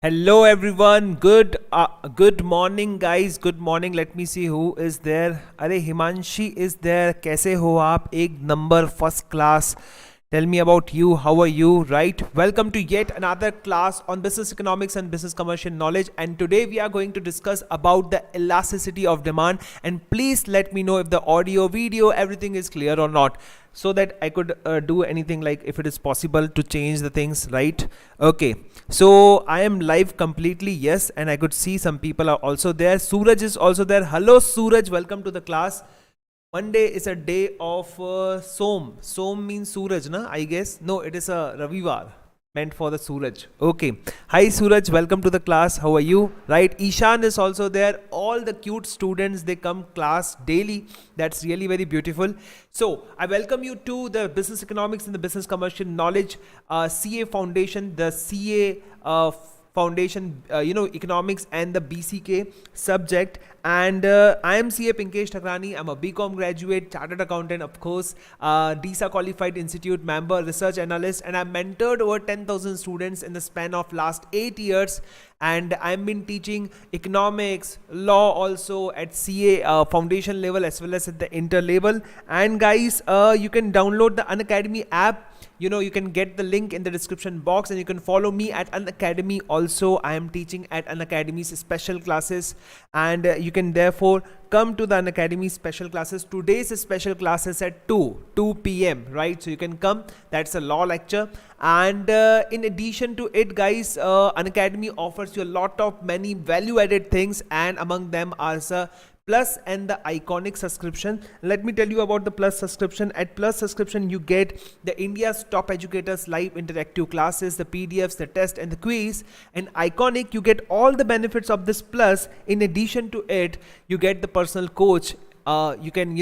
Hello everyone. Good morning guys. Good morning. Let me see who is there. अरे Himanshi is there. कैसे हो आप? एक number first class. Tell me about you. How are you? Right. Welcome to yet another class on business economics and business commercial knowledge. And today we are going to discuss about the elasticity of demand. And please let me know if the audio, video, everything is clear or not, so that I could do anything, like if it is possible to change the things, right? Okay, so I am live completely, yes, and I could see some people are also there. Suraj is also there. Hello Suraj, welcome to the class. Monday is a day of Som means Suraj, na? I guess. No, it is a Ravivar, meant for the Suraj. Okay. Hi Suraj, welcome to the class. How are you? Right. Ishan is also there. All the cute students, they come class daily. That's really very beautiful. So I welcome you to the business economics and the business commercial knowledge CA Foundation, the CA Foundation, economics and the BCK subject. And I am CA Pinkesh Thakrani. I'm a BCom graduate, chartered accountant, of course, DISA qualified institute member, research analyst, and I mentored over 10,000 students in the span of last 8 years. And I've been teaching economics, law also at CA foundation level as well as at the inter level. And guys, you can download the Unacademy app. You can get the link in the description box, and you can follow me at Unacademy also. I am teaching at Unacademy's special classes, and you can therefore come to the Unacademy special classes. Today's special classes at 2 p.m. right? So you can come. That's a law lecture. And in addition to it, guys, Unacademy offers you a lot of many value added things, and among them are the Plus and the Iconic subscription. Let me tell you about the Plus subscription. At Plus subscription, you get the India's top educators live interactive classes, the PDFs, the test and the quiz. And Iconic, you get all the benefits of this Plus. In addition to it, you get the personal coach. You can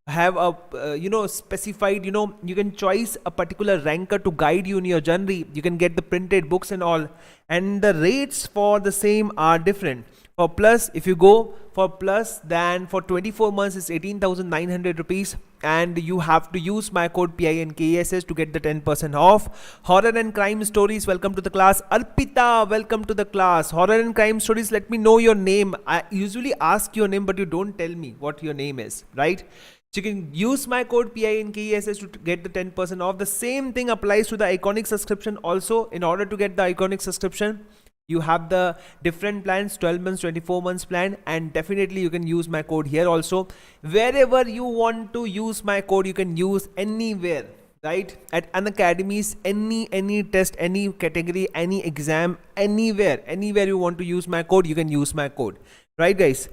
have a specified, you can choose a particular ranker to guide you in your journey. You can get the printed books and all, and the rates for the same are different. For Plus, if you go for Plus, then for 24 months is 18,900 rupees, and you have to use my code PINKESS to get the 10% off. Horror and crime stories, welcome to the class. Arpita, welcome to the class. Horror and crime stories, let me know your name. I usually ask your name, but you don't tell me what your name is, right? So you can use my code PINKESS to get the 10% off. The same thing applies to the Iconic subscription also. In order to get the Iconic subscription, you have the different plans, 12 months, 24 months plan, and definitely you can use my code here also. Wherever you want to use my code, you can use anywhere, right? At Unacademy's, any test, any category, any exam, anywhere you want to use my code, you can use my code, right guys?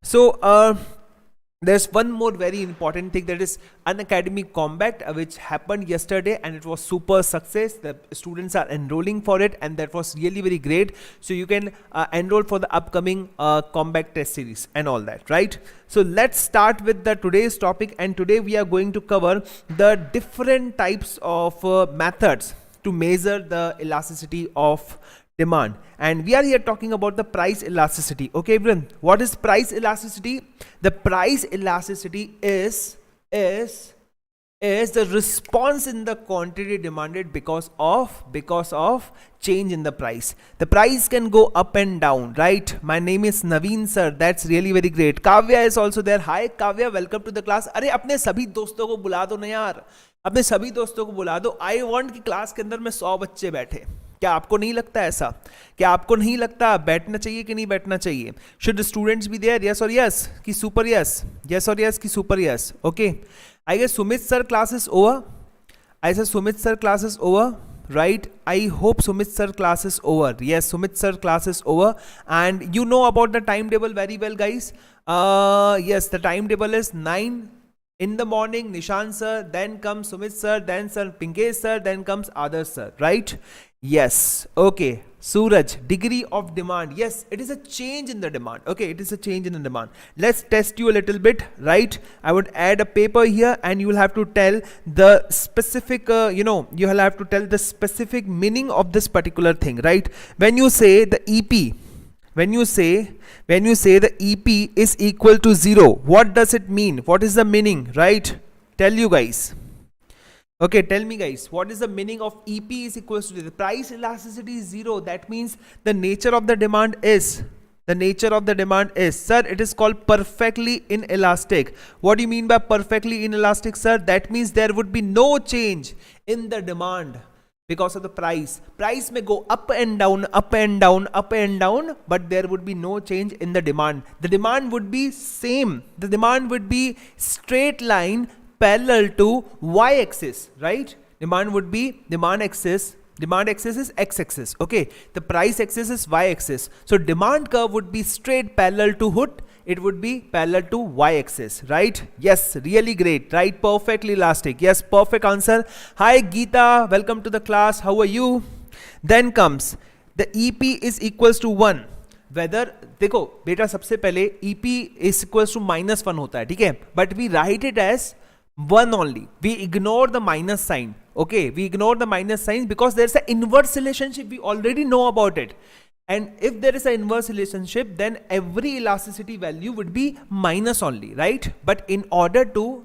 So there's one more very important thing, that is Unacademy Combat, which happened yesterday, and it was super success. The students are enrolling for it, and that was really very great. So you can enroll for the upcoming Combat test series and all that, right? So let's start with the today's topic, and today we are going to cover the different types of methods to measure the elasticity of demand. And we are here talking about the price elasticity. Okay everyone, what is price elasticity? The price elasticity is the response in the quantity demanded because of change in the price. The price can go up and down, right? My name is Naveen sir. That's really very great. Kavya is also there. Hi Kavya, welcome to the class. अरे अपने सभी दोस्तों को बुला दो ना यार, अपने सभी दोस्तों को बुला दो. I want कि क्लास के अंदर में 100 बच्चे बैठे. क्या आपको नहीं लगता ऐसा? क्या आपको नहीं लगता बैठना चाहिए कि नहीं बैठना चाहिए? Should the students be there? Yes or yes? कि super yes? Yes or yes कि super yes? Okay. I guess Sumit sir class is over. I said Sumit sir class is over, right? I hope Sumit sir class is over. Yes, Sumit sir class is over, and you know about the timetable very well, guys. Yes, the timetable is 9 in the morning, Nishan sir, then comes Sumit sir, then sir Pinkesh sir, then comes Adarsh sir, right? Yes. Okay. Suraj, degree of demand. Yes, it is a change in the demand. Okay, it is a change in the demand. Let's test you a little bit, right? I would add a paper here, and you will have to tell the specific, you will have to tell the specific meaning of this particular thing, right? When you say the EP, when you say the EP is equal to 0, what does it mean? What is the meaning, right? Tell you guys. Okay, tell me guys, what is the meaning of EP is equals to the price elasticity is 0. That means the nature of the demand is, sir, it is called perfectly inelastic. What do you mean by perfectly inelastic, sir? That means there would be no change in the demand because of the price. Price may go up and down, up and down, up and down, but there would be no change in the demand. The demand would be same. The demand would be straight line parallel to y-axis, right? Demand would be demand axis is x-axis, okay? The price axis is y-axis. So demand curve would be straight parallel to hood. It would be parallel to y-axis, right? Yes, really great, right? Perfectly elastic. Yes, perfect answer. Hi Geeta, welcome to the class. How are you? Then comes the EP is equals to 1. Whether देखो बेटा सबसे पहले EP is equals to -1 होता है, ठीक है? But we write it as 1 only. We ignore the minus sign. Okay, we ignore the minus signs because there's an inverse relationship. We already know about it. And if there is an inverse relationship, then every elasticity value would be minus only, right? But in order to,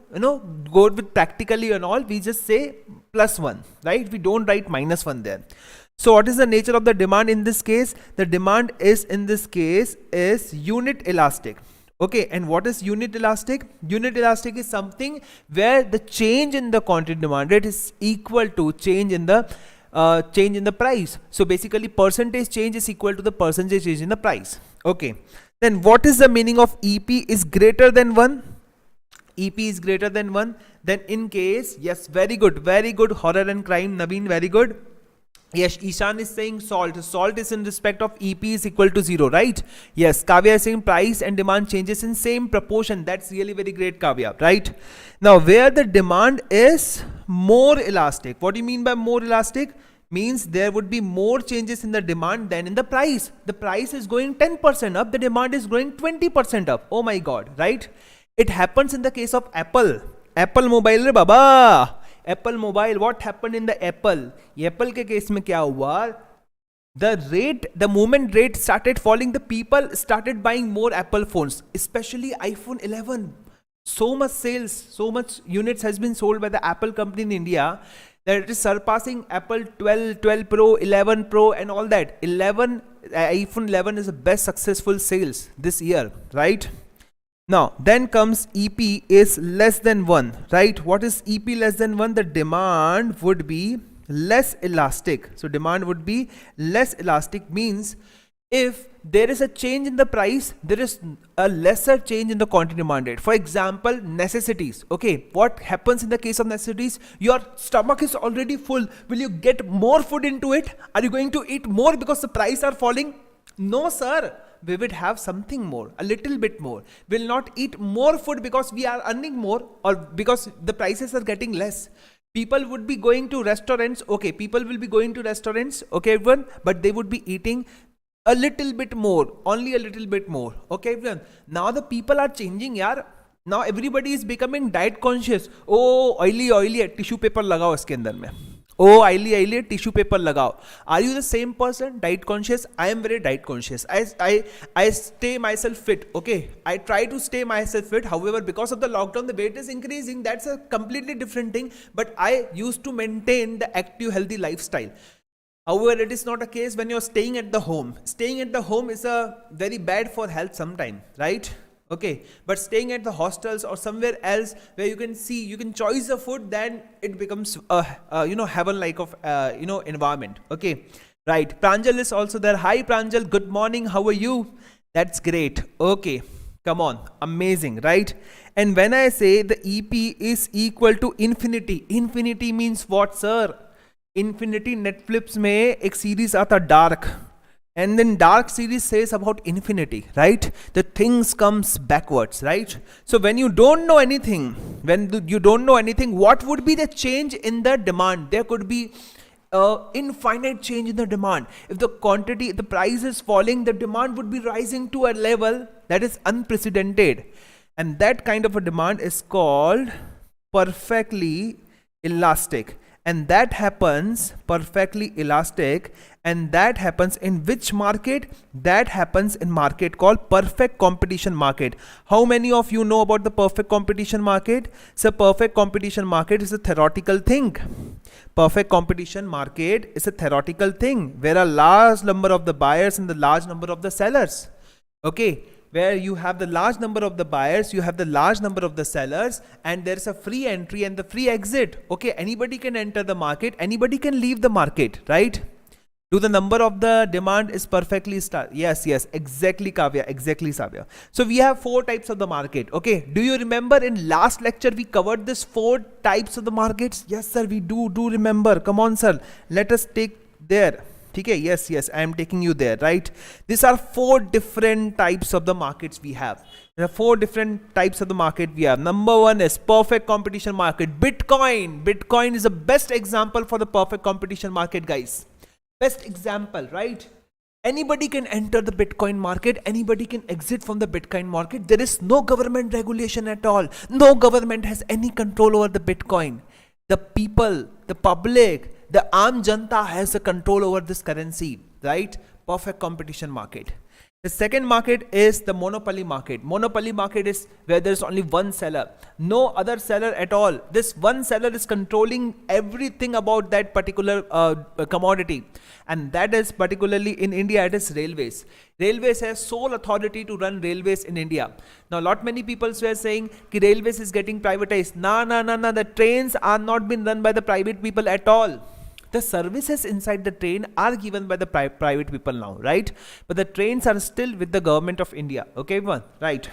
go with practically and all, we just say +1, right? We don't write -1 there. So what is the nature of the demand in this case? The demand is in this case is unit elastic. Okay, and what is unit elastic? Unit elastic is something where the change in the quantity demanded is equal to change in the price. So basically percentage change is equal to the percentage change in the price. Okay, then what is the meaning of EP is greater than 1? EP is greater than 1. Then in case, yes, very good, horror and crime, Naveen, very good. Yes, Ishan is saying salt. Salt is in respect of EP is equal to 0, right? Yes, Kavya is saying price and demand changes in same proportion. That's really very great, Kavya, right? Now, where the demand is more elastic. What do you mean by more elastic? Means there would be more changes in the demand than in the price. The price is going 10% up. The demand is going 20% up. Oh my God, right? It happens in the case of Apple. Apple mobile re baba. Apple mobile, what happened in the Apple? Apple के case में क्या हुआ? The moment rate started falling, the people started buying more Apple phones, especially iPhone 11. So much sales, so much units has been sold by the Apple company in India that it is surpassing Apple 12, 12 Pro, 11 Pro and all that. iPhone 11 is the best successful sales this year, right? Now, then comes EP is less than 1, right? What is EP less than 1? The demand would be less elastic. So, demand would be less elastic means if there is a change in the price, there is a lesser change in the quantity demanded. For example, necessities. Okay, what happens in the case of necessities? Your stomach is already full. Will you get more food into it? Are you going to eat more because the prices are falling? No, sir. We would have something more, a little bit more. We'll not eat more food because we are earning more or because the prices are getting less. People would be going to restaurants. Okay, people will be going to restaurants. Okay, everyone, but they would be eating a little bit more, only a little bit more. Okay, everyone. Now the people are changing, yaar. Now everybody is becoming diet conscious. Oh, oily, tissue paper लगाओ इसके अंदर में. Oh, oily, tissue paper lagao. Are you the same person, diet conscious? I am very diet conscious. I stay myself fit. Okay, I try to stay myself fit. However, because of the lockdown, the weight is increasing. That's a completely different thing. But I used to maintain the active, healthy lifestyle. However, it is not a case when you're staying at the home. Staying at the home is a very bad for health sometime, right? Okay, but staying at the hostels or somewhere else where you can see, you can choose the food, then it becomes heaven-like of environment. Okay, right. Pranjal is also there. Hi Pranjal, good morning. How are you? That's great. Okay, come on, amazing, right? And when I say the EP is equal to infinity, infinity means what, sir? Infinity Netflix में एक series आता Dark. And then Dark series says about infinity, right? The things comes backwards, right? So when you don't know anything, what would be the change in the demand? There could be infinite change in the demand. If the price is falling, the demand would be rising to a level that is unprecedented. And that kind of a demand is called perfectly elastic. and that happens perfectly elastic, and that happens in which market? That happens in market called perfect competition market. How many of you know about the perfect competition market? So perfect competition market is a theoretical thing. Perfect competition market is a theoretical thing where a large number of the buyers and the large number of the sellers, okay, where you have the large number of the buyers, you have the large number of the sellers, and there's a free entry and the free exit. Okay, anybody can enter the market, anybody can leave the market, right? Do the number of the demand is perfectly yes, exactly, Kavya, exactly, Savya. So we have 4 types of the market. Okay, do you remember in last lecture we covered this 4 types of the markets? Yes sir, we do remember. Come on sir, let us take there. Okay, yes, I am taking you there, right? These are 4 different types of the markets we have. There are 4 different types of the market we have. Number 1 is perfect competition market. Bitcoin is the best example for the perfect competition market, guys. Best example, right? Anybody can enter the Bitcoin market, anybody can exit from the Bitcoin market. There is no government regulation at all. No government has any control over the Bitcoin. The people, the public, the Aam Janta has a control over this currency, right? Perfect competition market. The second market is the monopoly market. Monopoly market is where there is only one seller, no other seller at all. This one seller is controlling everything about that particular commodity, and that is particularly in India, it is railways. Railways has sole authority to run railways in India. Now many people were saying that railways is getting privatized. No, the trains are not being run by the private people at all. The services inside the train are given by the private people now, right? But the trains are still with the government of India. Okay, everyone, right?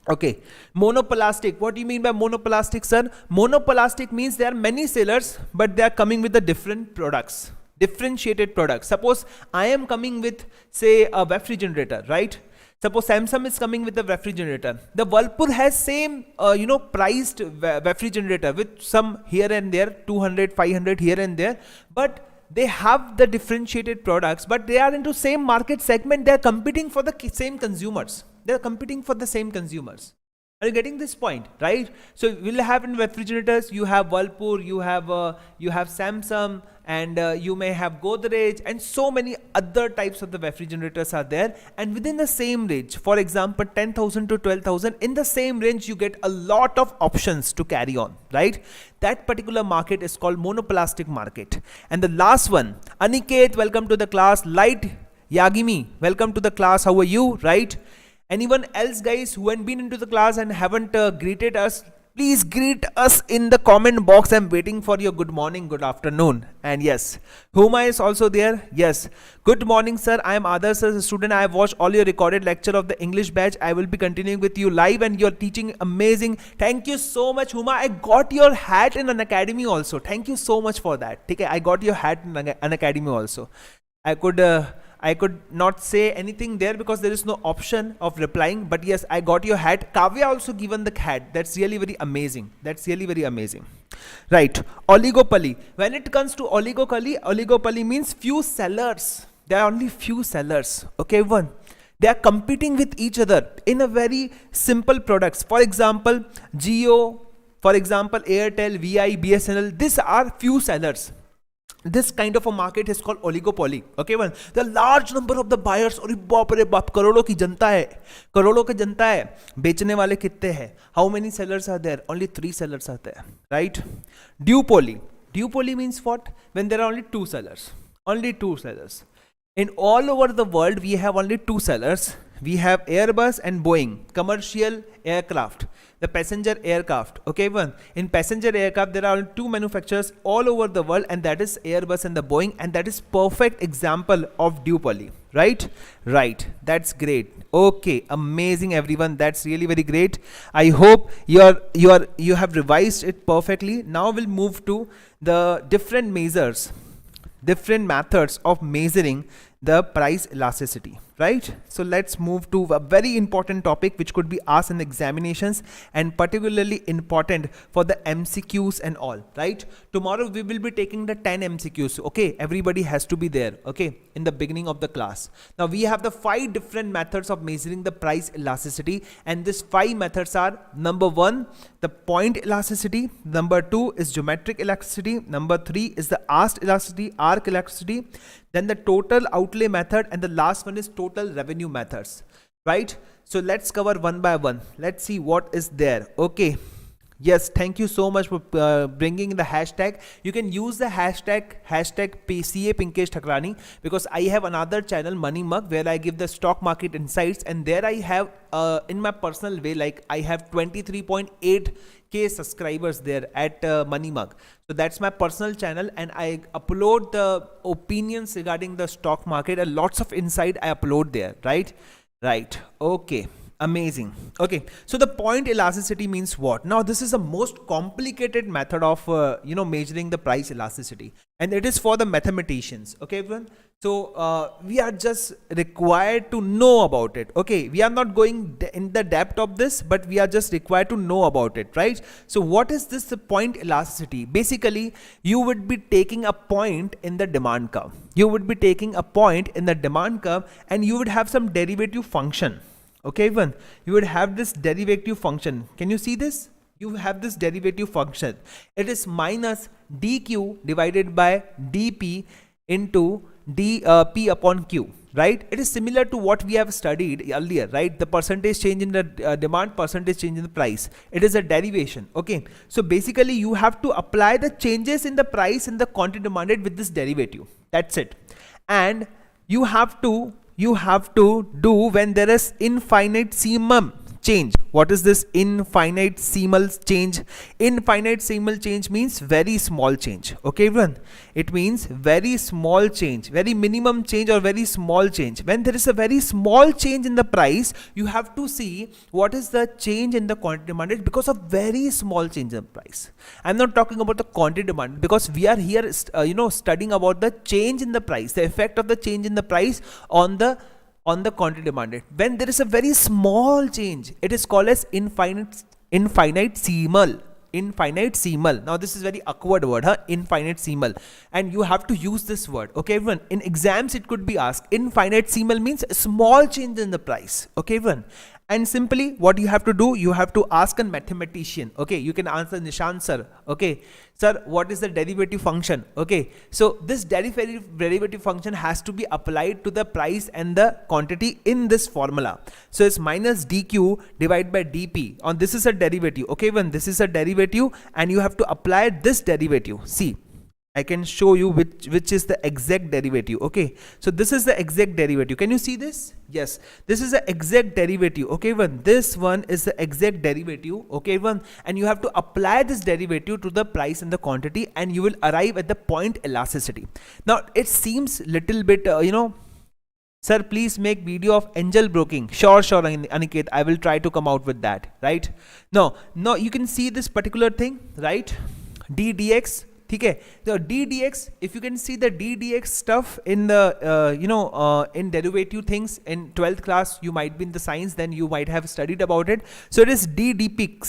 Okay, monopolistic. What do you mean by monopolistic, sir? Monopolistic means there are many sellers, but they are coming with the different products, differentiated products. Suppose I am coming with, say, a refrigerator, right? Suppose Samsung is coming with a refrigerator. The Whirlpool has same, priced refrigerator with some here and there, 200, 500 here and there. But they have the differentiated products, but they are into same market segment. They are competing for the same consumers. They are competing for the same consumers. Are you getting this point, right? So we'll have in refrigerators, you have Whirlpool, you have Samsung, and you may have Godrej, and so many other types of the refrigerators are there. And within the same range, for example, 10,000 to 12,000, in the same range, you get a lot of options to carry on, right? That particular market is called monopolistic market. And the last one, Aniket, welcome to the class. Light Yagimi, welcome to the class. How are you, right? Anyone else, guys, who haven't been into the class and haven't greeted us, please greet us in the comment box. I'm waiting for your good morning, good afternoon. And yes, Huma is also there. Yes. Good morning, sir. I am Adarsh as a student. I have watched all your recorded lecture of the English batch. I will be continuing with you live, and you're teaching amazing. Thank you so much, Huma. I got your hat in Unacademy also. Thank you so much for that. Okay, I got your hat in Unacademy also. I could not say anything there because there is no option of replying, but yes, I got your hat. Kavya also given the hat. That's really very amazing. That's really very amazing. Right. Oligopoly. When it comes to oligopoly means few sellers. There are only few sellers. Okay, one. They are competing with each other in a very simple products. For example, Jio, for example, Airtel, VI, BSNL. These are few sellers. This kind of a market is called oligopoly. Okay, one. The large number of the buyers, और बाप रे बाप, करोड़ों की जनता है, करोड़ों की जनता है, बेचने वाले कितने हैं? How many sellers are there? Only 3 sellers are there, right? Duopoly. Duopoly means what? When there are only 2 sellers. Only 2 sellers. In all over the world, we have only 2 sellers. We have Airbus and Boeing, commercial aircraft, the passenger aircraft. Okay, one. In passenger aircraft, there are 2 manufacturers all over the world, and that is Airbus and the Boeing, and that is perfect example of duopoly, right? Right. That's great. Okay, amazing, everyone. That's really very great. I hope you have revised it perfectly. Now we'll move to the different measures, different methods of measuring the price elasticity, right? So let's move to a very important topic which could be asked in examinations and particularly important for the MCQs and all, right? Tomorrow we will be taking the 10 MCQs. Okay, everybody has to be there, okay, in the beginning of the class. Now we have the 5 different methods of measuring the price elasticity, and these 5 methods are: number 1, the point elasticity; number 2 is geometric elasticity; number 3 is the arc elasticity; then the total outlay method, and the last one is total revenue methods, right? So let's cover one by one. Let's see what is there. Okay, yes, thank you so much for bringing the hashtag. You can use the hashtag CA Pinkesh Thakrani, because I have another channel, Money Mug, where I give the stock market insights, and there I have in my personal way, like I have 23.8k subscribers there at Money Mug. So that's my personal channel, and I upload the opinions regarding the stock market and lots of insight I upload there, right? Okay, amazing. Okay, so the point elasticity means what? Now this is the most complicated method of measuring the price elasticity, and it is for the mathematicians. Okay, everyone, so we are just required to know about it. Okay, we are not going in the depth of this, but we are just required to know about it, right? So what is this point elasticity? Basically, you would be taking a point in the demand curve. And you would have some derivative function. Okay, everyone, you would have this derivative function. Can you see this? You have this derivative function. It is minus dq divided by dp into p upon q, right? It is similar to what we have studied earlier, right? The percentage change in the demand, percentage change in the price. It is a derivation. Okay, so basically you have to apply the changes in the price and the quantity demanded with this derivative. That's it. And you have to do when there is infinitesimal change. What is this infinitesimal change? Infinitesimal change means very small change. Okay, everyone, it means very small change, very minimum change or very small change. When there is a very small change in the price, you have to see what is the change in the quantity demanded because of very small change in the price. I'm not talking about the quantity demanded, because we are here studying about the change in the price, the effect of the change in the price on the quantity demanded. When there is a very small change, it is called as infinitesimal. Now this is very awkward word, huh? Infinitesimal, and you have to use this word. Okay, everyone, in exams it could be asked. Infinitesimal means a small change in the price. Okay, everyone, and simply what you have to do, you have to ask a mathematician. Okay, you can answer Nishant sir. Okay, sir, what is the derivative function? Okay, so this derivative function has to be applied to the price and the quantity in this formula. So it's minus dq divided by dp. On this is a derivative. Okay, when this is a derivative, and you have to apply this derivative. See, I can show you which is the exact derivative. Okay, so this is the exact derivative. Can you see this? Yes, this is the exact derivative. Okay, one, this one is the exact derivative. Okay, one, and you have to apply this derivative to the price and the quantity, and you will arrive at the point elasticity. Now it seems little bit sir, please make video of angel broking. Sure, Aniket, I will try to come out with that, right? No, you can see this particular thing, right? ddx. Okay, the ddx, if you can see the ddx stuff in the in derivative things in 12th class, you might be in the science, then you might have studied about it. So it is ddp,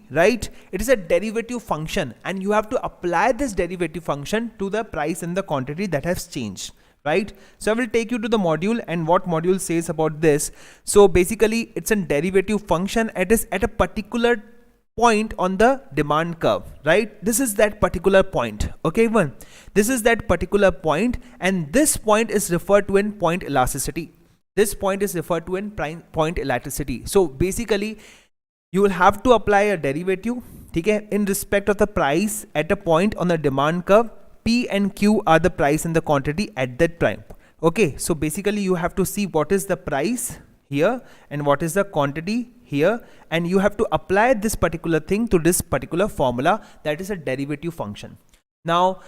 right? It is a derivative function, and you have to apply this derivative function to the price and the quantity that has changed, right? So I will take you to the module, and what module says about this. So basically it's a derivative function. It is at a particular point on the demand curve, right? This is that particular point. Okay, one, this is that particular point, and this point is referred to in point elasticity. This point is referred to in point elasticity. So basically you will have to apply a derivative, okay, in respect of the price at a point on the demand curve. P and Q are the price and the quantity at that time. Okay, so basically you have to see what is the price here and what is the quantity here, and you have to apply this particular thing to this particular formula, that is a derivative function. Now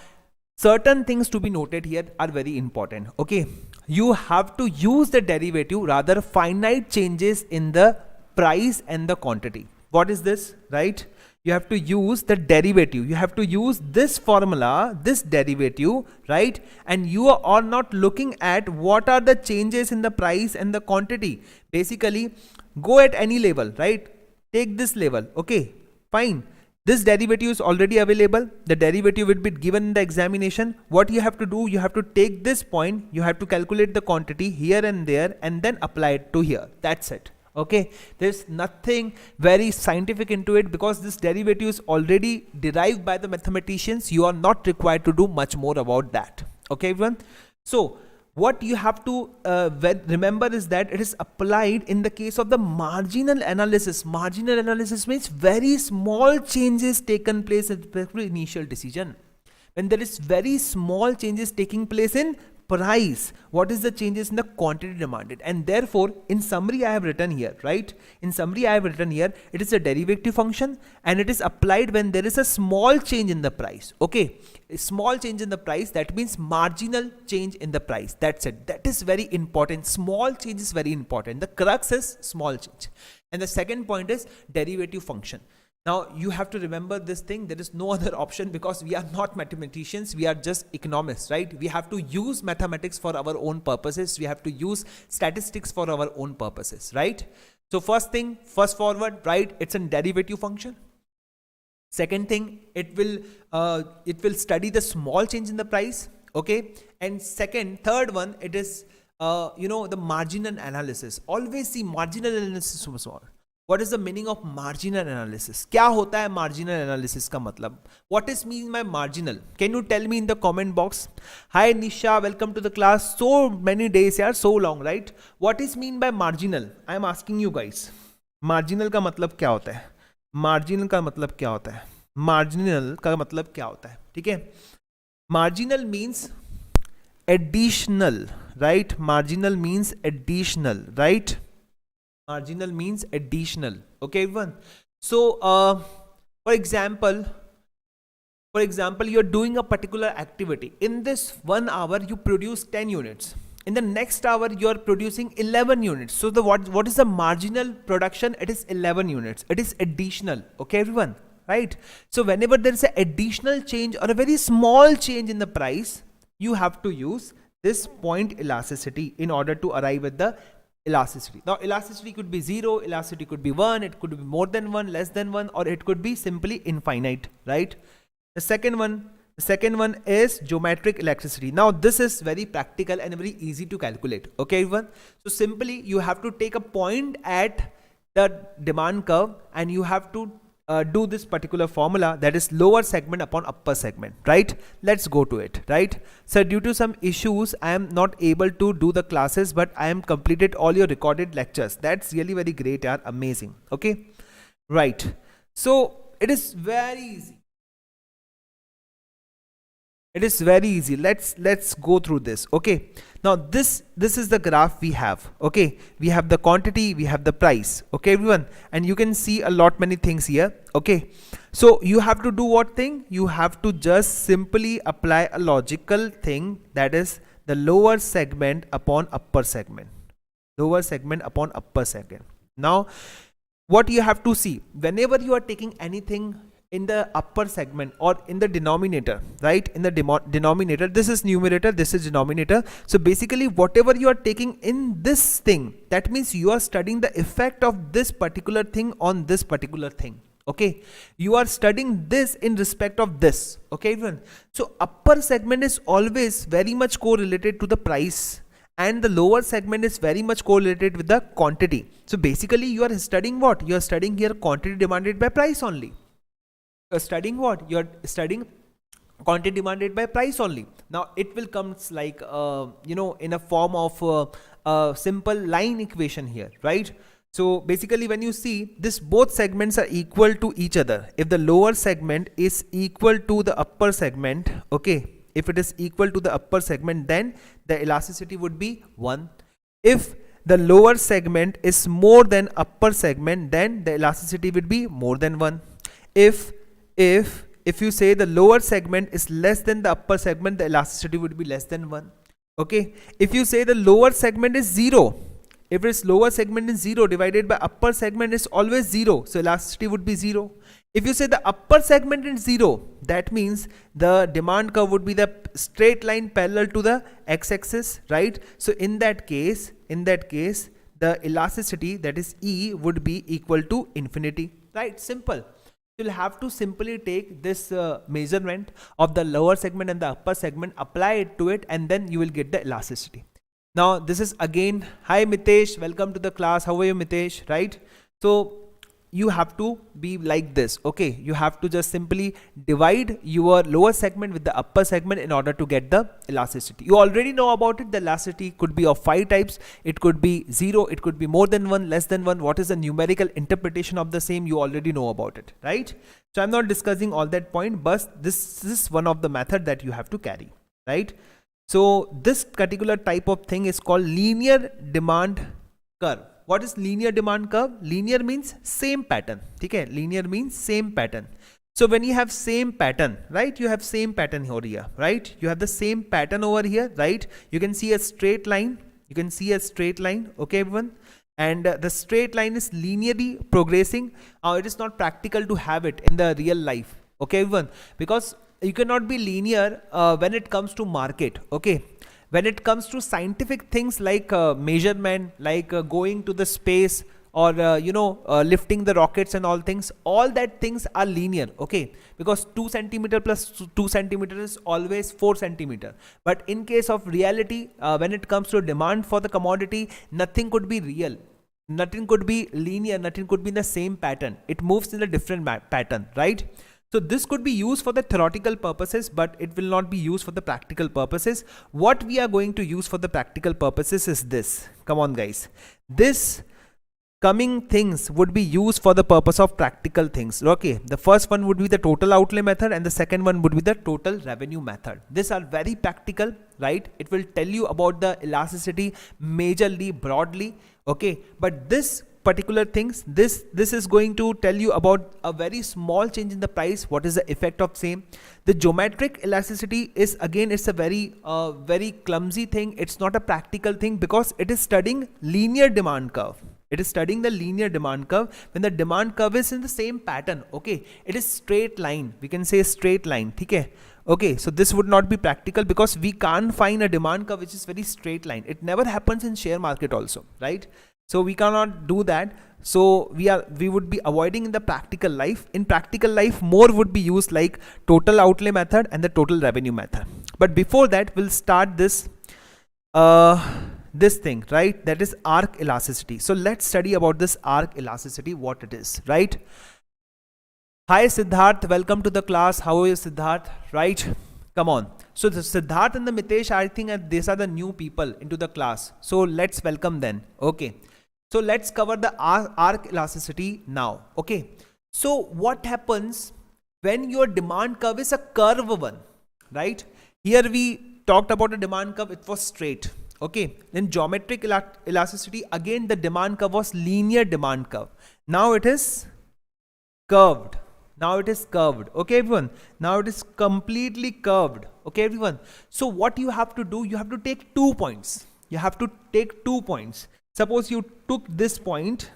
certain things to be noted here are very important. Okay, you have to use the derivative, rather finite changes in the price and the quantity. What is this, right? you have to use the derivative. You have to use this formula, this derivative, right? And you are not looking at what are the changes in the price and the quantity. Basically, go at any level, right? Take this level, okay, fine. This derivative is already available. The derivative will be given in the examination. What you have to do, you have to take this point, you have to calculate the quantity here and there, and then apply it to here. That's it. Okay, there's nothing very scientific into it, because this derivative is already derived by the mathematicians. You are not required to do much more about that. Okay, everyone. So what you have to remember is that it is applied in the case of the marginal analysis. Marginal analysis means very small changes taken place at the initial decision. When there is very small changes taking place in price, what is the changes in the quantity demanded? And therefore, in summary, I have written here, right? In summary, I have written here, it is a derivative function, and it is applied when there is a small change in the price. Okay, a small change in the price, that means marginal change in the price. That's it. That is very important. Small change is very important. The crux is small change. And the second point is derivative function. Now you have to remember this thing. There is no other option, because we are not mathematicians. We are just economists, right? We have to use mathematics for our own purposes. We have to use statistics for our own purposes, right? So first thing, first forward, right? It's a derivative function. Second thing, it will study the small change in the price. Okay. And third one, it is, the marginal analysis. Always see marginal analysis was all. What is the meaning of marginal analysis? क्या होता है marginal analysis का मतलब? What is mean by marginal? Can you tell me in the comment box? Hi Nisha, welcome to the class. So many days, यार, so long, right? What is mean by marginal? I am asking you guys. Marginal का मतलब क्या होता है? Marginal का मतलब क्या होता है? Marginal का मतलब क्या होता है? ठीक है? Marginal means additional, right? Marginal means additional, right? Marginal means additional. Okay, everyone. So for example, you're doing a particular activity. In this 1 hour you produce 10 units. In the next hour you are producing 11 units. So what is the marginal production? It is 11 units. It is additional. Okay, everyone, right? So whenever there is an additional change or a very small change in the price, you have to use this point elasticity in order to arrive at the elasticity. Now elasticity could be 0, elasticity could be 1, it could be more than 1, less than 1, or it could be simply infinite, right? The second one is geometric elasticity. Now this is very practical and very easy to calculate. Okay, everyone. So simply you have to take a point at the demand curve, and you have to do this particular formula, that is lower segment upon upper segment, right? Let's go to it, right? So due to some issues, I am not able to do the classes, but I am completed all your recorded lectures. That's really very great, yaar. Amazing. Okay, right? So it is very easy. It is very easy. Let's go through this. Okay, now this is the graph we have. Okay, we have the quantity, we have the price. Okay, everyone, and you can see a lot many things here. Okay, so you have to do what thing? You have to just simply apply a logical thing, that is the lower segment upon upper segment. Lower segment upon upper segment. Now what you have to see, whenever you are taking anything in the upper segment or in the denominator, right? In the denominator, this is numerator, this is denominator. So basically whatever you are taking in this thing, that means you are studying the effect of this particular thing on this particular thing. Okay, you are studying this in respect of this. Okay, everyone. So upper segment is always very much correlated to the price, and the lower segment is very much correlated with the quantity. So basically you are studying what? You are studying here quantity demanded by price only. You're studying what? You're studying quantity demanded by price only. Now it will come like in a form of a simple line equation here, right? So basically when you see this, both segments are equal to each other. If the lower segment is equal to the upper segment, okay, if it is equal to the upper segment, then the elasticity would be 1. If the lower segment is more than upper segment, then the elasticity would be more than 1. If you say the lower segment is less than the upper segment, the elasticity would be less than 1. Okay, if you say the lower segment is 0, if its lower segment is 0 divided by upper segment is always 0, so elasticity would be 0. If you say the upper segment is 0, that means the demand curve would be the straight line parallel to the x-axis, right? So in that case, the elasticity, that is E, would be equal to infinity, right? Simple. You'll have to simply take this measurement of the lower segment and the upper segment, apply it to it, and then you will get the elasticity. Now this is again, hi Mitesh, welcome to the class. How are you, Mitesh? Right? So you have to be like this, okay? You have to just simply divide your lower segment with the upper segment in order to get the elasticity. You already know about it. The elasticity could be of 5 types. It could be 0, it could be more than 1, less than 1. What is the numerical interpretation of the same? You already know about it, right? So I'm not discussing all that point, but this is one of the method that you have to carry, right? So this particular type of thing is called linear demand curve. What is linear demand curve? Linear means same pattern. Okay? Linear means same pattern. So when you have same pattern, right? You have same pattern over here, right? You have the same pattern over here, right? You can see a straight line. You can see a straight line. Okay, everyone? And the straight line is linearly progressing. It is not practical to have it in the real life. Okay, everyone? Because you cannot be linear when it comes to market. Okay? When it comes to scientific things like measurement, like going to the space, or lifting the rockets and all that things are linear, okay? Because 2 centimeter plus 2 centimeter is always 4 centimeter. But in case of reality, when it comes to demand for the commodity, nothing could be real, nothing could be linear, nothing could be in the same pattern. It moves in a different pattern, right? So this could be used for the theoretical purposes, but it will not be used for the practical purposes. What we are going to use for the practical purposes is this. Come on, guys. This coming things would be used for the purpose of practical things. Okay. The first one would be the total outlay method, and the second one would be the total revenue method. These are very practical, right? It will tell you about the elasticity majorly, broadly. Okay. But this particular things, this is going to tell you about a very small change in the price. What is the effect of same? The geometric elasticity is, again, it's a very clumsy thing. It's not a practical thing because it is studying linear demand curve. It is studying the linear demand curve when the demand curve is in the same pattern. Okay, it is straight line. We can say straight line. Okay, so this would not be practical because we can't find a demand curve which is very straight line. It never happens in share market also, right? So we cannot do that. So we would be avoiding in the practical life. In practical life, more would be used like total outlay method and the total revenue method. But before that, we'll start this this thing, right? That is arc elasticity. So let's study about this arc elasticity, what it is, right? Hi Siddharth, welcome to the class. How are you, Siddharth? Right? Come on. So the Siddharth and the Mitesh, I think these are the new people into the class. So let's welcome them. Okay. So let's cover the arc elasticity now. Okay. So what happens when your demand curve is a curve one, right? Here we talked about the demand curve. It was straight. Okay. In geometric elasticity, again, the demand curve was linear demand curve. Now it is curved. Now it is curved. Okay, everyone. Now it is completely curved. Okay, everyone. So what you have to do, you have to take 2 points. You have to take 2 points. Suppose you took this point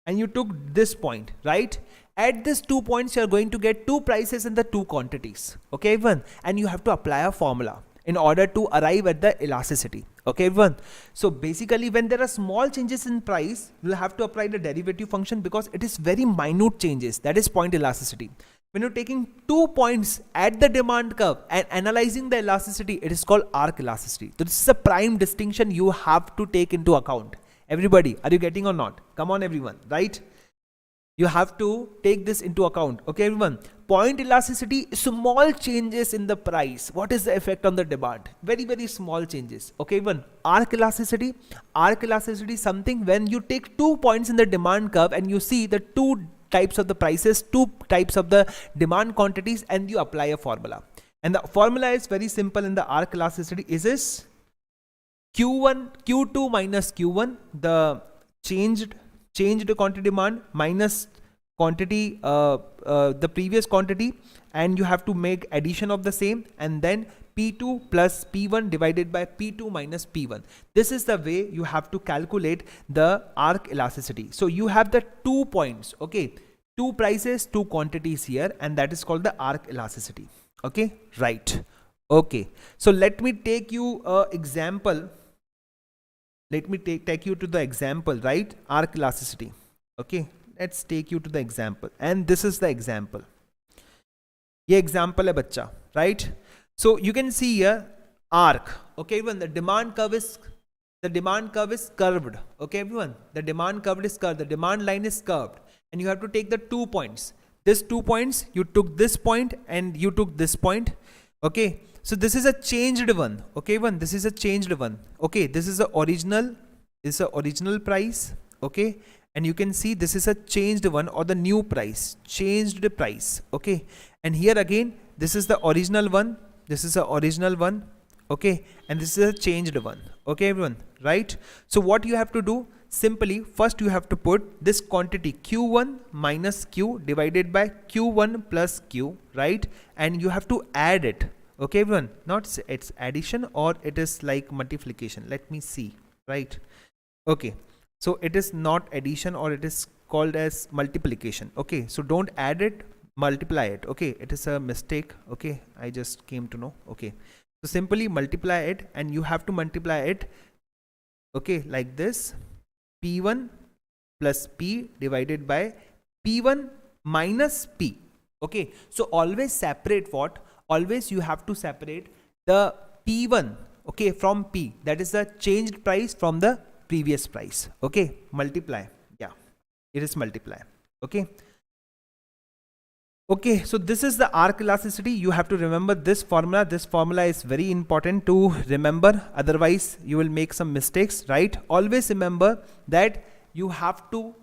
and you took this point, right? At these 2 points, you are going to get 2 prices in the 2 quantities. Okay, everyone. And you have to apply a formula in order to arrive at the elasticity. Okay, everyone. So basically, when there are small changes in price, you will have to apply the derivative function because it is very minute changes. That is point elasticity. When you're taking 2 points at the demand curve and analyzing the elasticity, it is called arc elasticity. So this is a prime distinction you have to take into account. Everybody, are you getting or not? Come on, everyone, right? You have to take this into account. Okay, everyone. Point elasticity, small changes in the price. What is the effect on the demand? Very, very small changes. Okay, everyone. Arc elasticity is something when you take 2 points in the demand curve and you see the 2 types of the prices, 2 types of the demand quantities, and you apply a formula. And the formula is very simple in the arc elasticity. Is this Q2 minus Q1, the changed quantity demand minus quantity, the previous quantity, and you have to make addition of the same, and then P2 plus P1 divided by P2 minus P1. This is the way you have to calculate the arc elasticity. So you have the 2 points. Okay, two prices, two quantities here, and that is called the arc elasticity. Okay, right. Okay, so let me take you example. Let me take you to the example, right? Arc elasticity. Okay, let's take you to the example, and this is the example. ये example है बच्चा, right? So you can see here arc. Okay, everyone, the demand curve is curved. Okay, everyone, the demand curve is curved. The demand line is curved, and you have to take the 2 points. This 2 points, you took this point and you took this point. Okay, so this is a changed one. Okay, everyone, this is a changed one. Okay, this is the original. This is the original price. Okay, and you can see this is a changed one, or the new price, changed price. Okay, and here again, this is the original one. This is the original one. Okay, and this is a changed one. Okay, everyone, right? So what you have to do, simply first you have to put this quantity q1 minus q divided by q1 plus q, right? And you have to add it. Okay, everyone, not it's addition or it is like multiplication. Let me see, right? Okay, so it is not addition, or it is called as multiplication. Okay, so don't add it, multiply it. Okay, it is a mistake. Okay, I just came to know. Okay, so simply multiply it, and you have to multiply it, okay, like this: p1 plus p divided by p1 minus p. Okay, so always separate what? Always you have to separate the p1, okay, from p, that is the changed price from the previous price. Okay, multiply. Yeah, it is multiply. Okay. Okay, so this is the arc elasticity. You have to remember this formula. This formula is very important to remember, otherwise you will make some mistakes, right? Always remember that you have to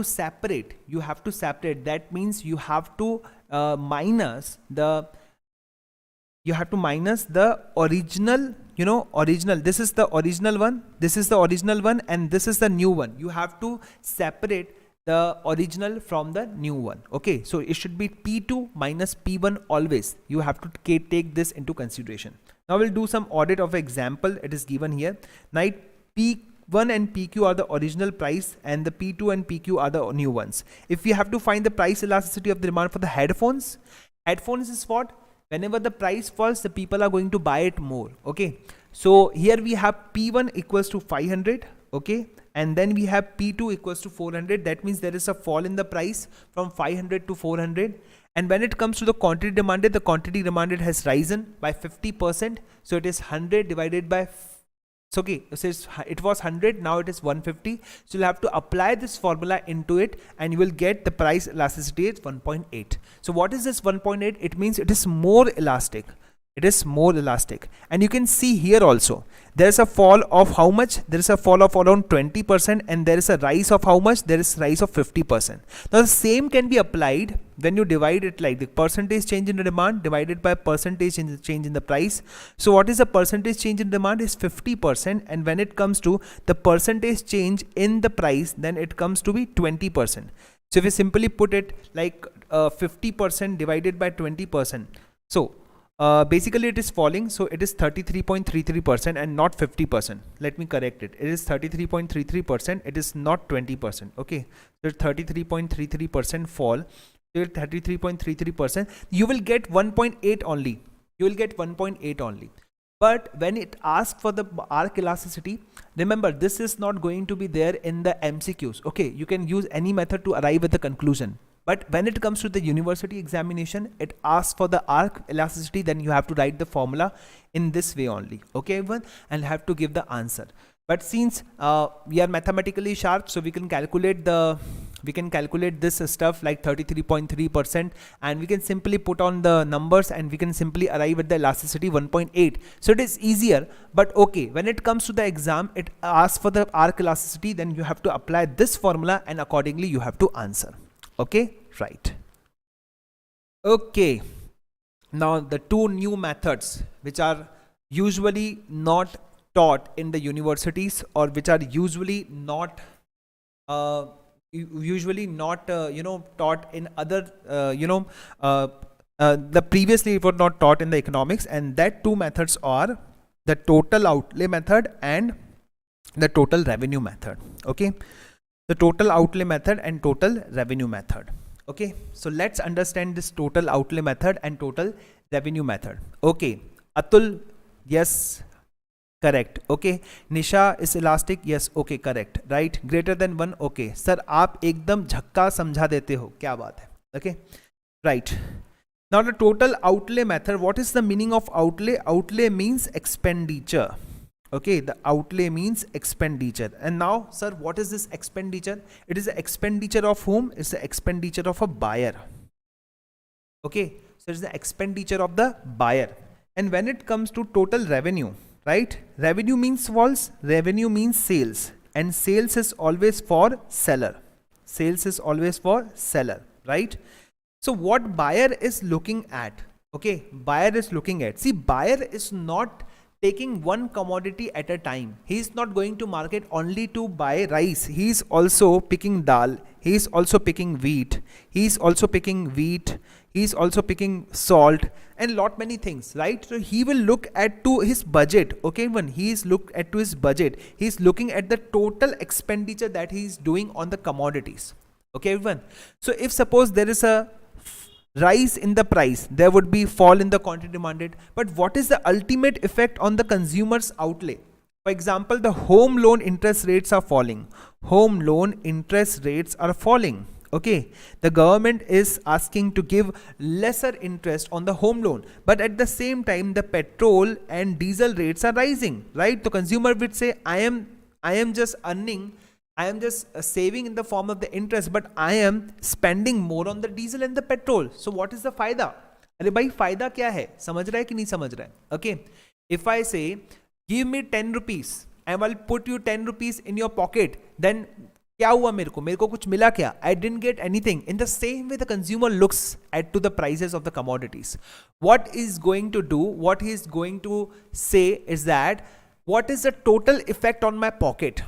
separate. That means you have to minus the original, original. This is the original one, this is the original one, and this is the new one. You have to separate the original from the new one. Okay, so it should be p2 minus p1 always. You have to take this into consideration. Now we'll do some audit of example. It is given here. Now p1 and pq are the original price, and the p2 and pq are the new ones. If we have to find the price elasticity of the demand for the headphones is what? Whenever the price falls, the people are going to buy it more. Okay, so here we have p1 equals to 500. Okay, and then we have p2 equals to 400. That means there is a fall in the price from 500 to 400. And when it comes to the quantity demanded, the quantity demanded has risen by 50%. So it is 100 divided by, so okay, so it was 100, now it is 150. So you'll have to apply this formula into it, and you will get the price elasticity at 1.8. So what is this 1.8? It means it is more elastic. It is more elastic. And you can see here also, there is a fall of how much? There is a fall of around 20%, and there is a rise of how much? There is rise of 50%. Now the same can be applied when you divide it like the percentage change in the demand divided by percentage change in the price. So what is the percentage change in demand? Is 50%, and when it comes to the percentage change in the price, then it comes to be 20%. So if you simply put it like 50% divided by 20%, so basically it is falling, so it is 33.33% and not 50%. Let me correct it. It is 33.33%. It is not 20%. Okay, so 33.33% fall. So 33.33%. You will get 1.8 only. You will get 1.8 only. But when it asks for the arc elasticity, remember this is not going to be there in the MCQs. Okay, you can use any method to arrive at the conclusion. But when it comes to the university examination, it asks for the arc elasticity, then you have to write the formula in this way only. Okay, everyone, and have to give the answer. But since we are mathematically sharp, so we can calculate this stuff like 33.3%, and we can simply put on the numbers, and we can simply arrive at the elasticity 1.8. So it is easier. But okay, when it comes to the exam, it asks for the arc elasticity, then you have to apply this formula, and accordingly you have to answer. Okay, right. Okay, now the two new methods which are usually not taught in the universities, or which are usually not taught in other the previously it was not taught in the economics, and that two methods are the total outlay method and the total revenue method. Okay, the total outlay method and total revenue method. Okay, so let's understand this total outlay method and total revenue method. Okay, Atul, yes, correct. Okay, Nisha is elastic, yes, okay, correct, right? Greater than 1, okay. Sir, आप एकदम झक्का समझा देते हो, क्या बात है. Okay, right. Now the total outlay method, what is the meaning of outlay? Outlay means expenditure. Okay, the outlay means expenditure. And now, sir, what is this expenditure? It is the expenditure of whom? It's the expenditure of a buyer. Okay, so it's the expenditure of the buyer. And when it comes to total revenue, right? Revenue means false, revenue means sales. And sales is always for seller. Sales is always for seller, right? So what buyer is looking at? Okay, buyer is looking at. See, buyer is not taking one commodity at a time. He is not going to market only to buy rice. He is also picking dal. He is also picking wheat. He is also picking wheat. He is also picking salt and lot many things, right? So he will look at to his budget. Okay, when he is look at to his budget, he is looking at the total expenditure that he is doing on the commodities. Okay, everyone. So if suppose there is a rise in the price, there would be fall in the quantity demanded. But what is the ultimate effect on the consumer's outlay? For example, the home loan interest rates are falling. Home loan interest rates are falling. Okay, the government is asking to give lesser interest on the home loan, but at the same time the petrol and diesel rates are rising, right? The consumer would say, I am just earning, I am just saving in the form of the interest, but I am spending more on the diesel and the petrol. So what is the फायदा? अरे भाई फायदा क्या है? समझ रहा है कि नहीं समझ रहा है? Okay, if I say give me 10 rupees, I will put you 10 rupees in your pocket, then क्या हुआ मेरे को कुछ मिला क्या? I didn't get anything. In the same way, the consumer looks at to the prices of the commodities. What is going to do? What he is going to say is that what is the total effect on my pocket?